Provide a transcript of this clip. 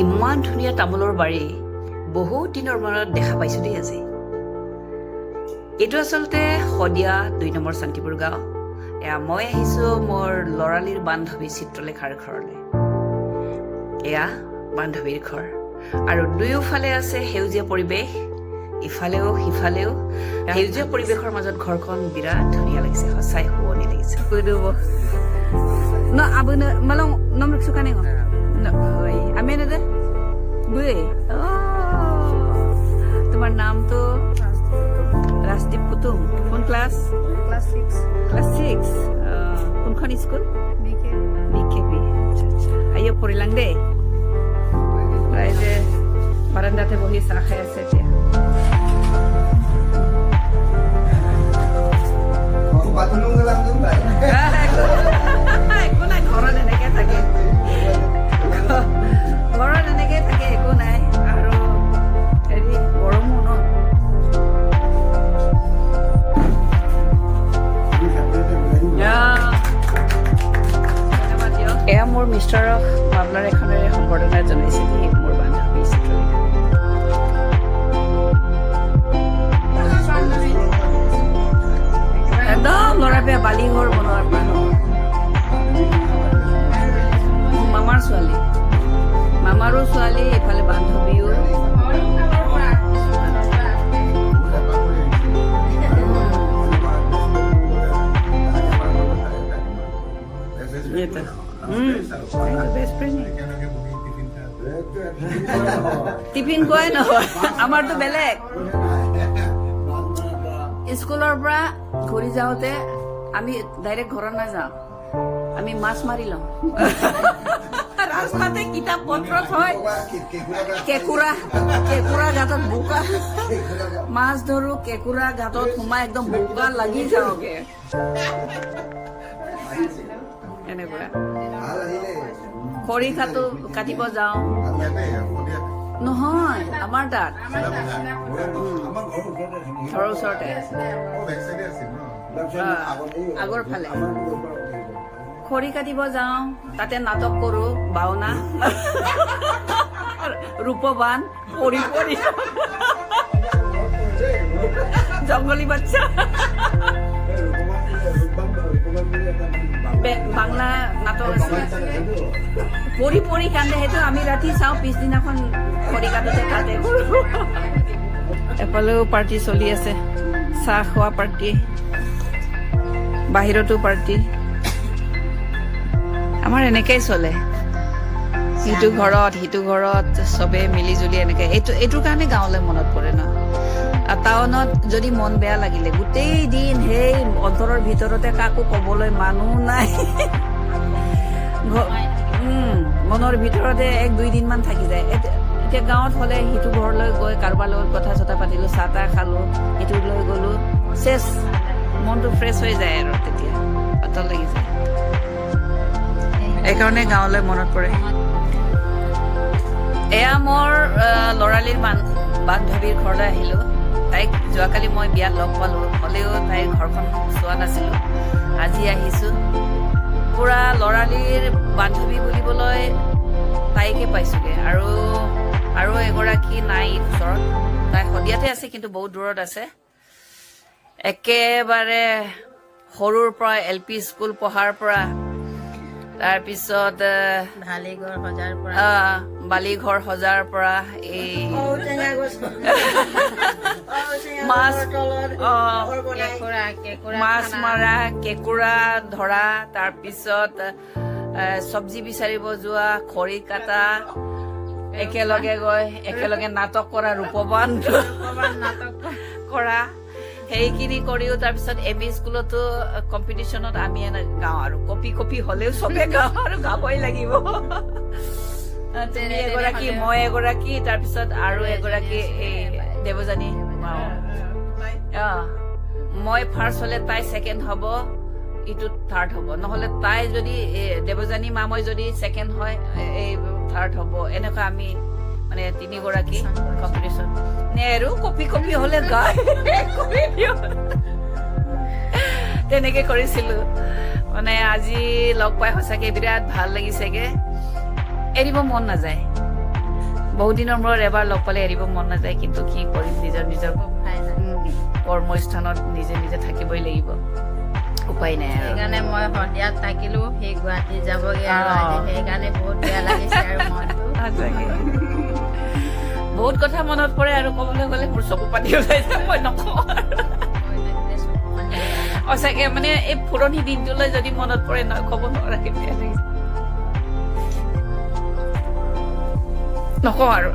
ইমান ধুনীয়া তামোলৰ বাৰী বহুত দিনৰ মূৰত দেখা পাইছোঁ দেই আজি। এইটো আচলতে শদিয়া ২ নম্বৰ শান্তিপুৰ গাঁও। এয়া মই আহিছোঁ মোৰ ল'ৰালিৰ বান্ধৱী চিত্ৰলেখাৰ ঘৰলৈ। এয়া বান্ধৱীৰ ঘৰ আৰু দুয়োফালে আছে সেউজীয়া পৰিৱেশ, ইফালেও সিফালেও সেউজীয়া পৰিৱেশৰ মাজত ঘৰখন বিৰাট ধুনীয়া লাগিছে, সঁচাই শুৱনি লাগিছে। Abang malang nomor suka nengok. Amin ada? Gue. তোমার নাম তো রাজদীপ কুতুম। কোন ক্লাস? ক্লাস 6 ক্লাস 6 কোনখন স্কুল? বিকেপি। আচ্ছা আচ্ছা আইও পড়িলাং দে প্রায় যে বারান্দাতে বহি চাহ খাই আছে এতিয়া। একো নাই, ঘৰত এনেকে থাকে, ঘৰত এনেকে থাকে, একো নাই। আৰু হেৰি গৰমো ন। এয়া মোৰ মিষ্টাৰক মামলাৰ এখনেৰে সম্বৰ্ধনা জনাইছে দেই মোৰ বান্ধৱী চিত্ৰলেখা। একদম ল'ৰা বেয়া বালিঘৰ বনোৱাৰ পৰা ন। মামাৰ ছোৱালী, মামাৰো ছোৱালী, এইফালে বান্ধৱীও। টিফিন খোৱাই নহয়, আমাৰতো বেলেগ। স্কুলৰ পৰা ঘূৰি যাওঁতে আমি ডাইৰেক্ট ঘৰত নাযাওঁ, আমি মাছ মাৰি লওঁ। ৰাস্তাতে কিতাপ পত্ৰ থৈ কেঁকুৰা গাঁতত বোকা মাছ ধৰো, কেঁকুৰা গাঁতত সোমাই একদম বোকা লাগি যাওঁগে। এনেকুৱা খৰিকাটো কাটিব যাওঁ। নহয়, আমাৰ তাত ঘৰৰ ওচৰতে আগৰ ফালে খৰি কাটিব যাওঁ, তাতে নাটক কৰো, ভাওনা, ৰূপবান, পৰি পৰি জংগলী বাচ্চা, বাংলা নাটক আছে, পৰি পৰি কান্দে। সেইটো আমি ৰাতি চাওঁ, পিছদিনাখন খৰি কাটোতে তাতে। এফালেও পাৰ্টি চলি আছে, চাহ খোৱা পাৰ্টি, বাহিৰতো পাৰ্টি। আমাৰ এনেকেই চলে, সিটো ঘৰত চবে মিলি জুলি এনেকে। এইটোৰ কাৰণে গাঁৱলৈ মনত পৰে ন। টাউনত যদি মন বেয়া লাগিলে গোটেই দিন সেই অন্তৰৰ ভিতৰতে কাকো কবলৈ মানুহ নাই, মনৰ ভিতৰতে 1-2 দিন মান থাকি যায়। এতিয়া গাঁৱত হলে সিটো ঘৰলৈ গৈ কাৰোবাৰ লগত কথা চথা পাতিলো, চাহ তাহ খালো, ইটোক লৈ গলো, চেচ, মনটো ফ্ৰেছ হৈ যায় আৰু তেতিয়া পাতল লাগি যায়। এইকাৰণে গাঁৱলৈ মনত পৰে। এয়া মোৰ ল'ৰালিৰ বান্ধৱীৰ ঘৰলৈ আহিলো। তাইক যোৱাকালি মই বিয়াত লগ পালো, হ'লেও তাইৰ ঘৰখন চোৱা নাছিলো, আজি আহিছো। পুৰা ল'ৰালিৰ বান্ধৱী বুলিবলৈ তাইকে পাইছোগে। আৰু এগৰাকী নাই ওচৰত, তাই শদিয়াতে আছে কিন্তু বহুত দূৰত আছে। একেবাৰে সৰুৰ পৰা LP স্কুল পঢ়াৰ পৰা, তাৰপিছত বালিঘৰ সজাৰ পৰা এই মাছ মৰা, কেঁকুৰা ধৰা, তাৰপিছত চব্জি বিচাৰিব যোৱা, খৰি কাটা, একেলগে নাটক কৰা, ৰূপবান কৰা, সেইখিনি কৰিও তাৰপিছত MV স্কুলতো কম্পিটিশ্যনত আমি গাওঁ আৰু কপি হলেও চবে গাওঁ আৰু গাবই লাগিব। তুমি এগৰাকী, মই এগৰাকী, তাৰপিছত আৰু এগৰাকী দেৱযানী। মই ফাৰ্ষ্ট হলে তাই ছেকেণ্ড হব, ইটো থাৰ্ড হব, নহলে তাই যদি দেৱযানী মই যদি ছেকেণ্ড হয় এই থাৰ্ড হব। এনেকুৱা আমি মানে 3গৰাকী কম্পিটিশ্যন। নেহেৰু কপি হলে গায়, তেনেকে কৰিছিলো। মানে আজি লগ পাই সঁচাকে বিৰাট ভাল লাগিছেগে, এৰিব মন নাযায়। বহুত দিনৰ মূৰত এবাৰ লগ পালে এৰিব মন নাযায়, কিন্তু কি কৰিম, নিজৰ নিজৰ কৰ্মস্থানত নিজে নিজে থাকিবই লাগিব, উপায় নাই আৰু। সেইকাৰণে মই শদিয়াত থাকিলো, সেই গুৱাহাটী যাবগে আৰু আজি সেইকাৰণে বহুত বেয়া লাগিছে আৰু মনটো। বহুত কথা মনত পৰে আৰু ক'বলৈ গ'লে মোৰ চকু পানী ওলাই যায়, মই নকওঁ আৰু। সঁচাকে মানে এই পুৰণি দিনটোলৈ যদি মনত পৰে নহয় ক'ব নোৱাৰাকে বেয়া লাগিছে, নকওঁ আৰু।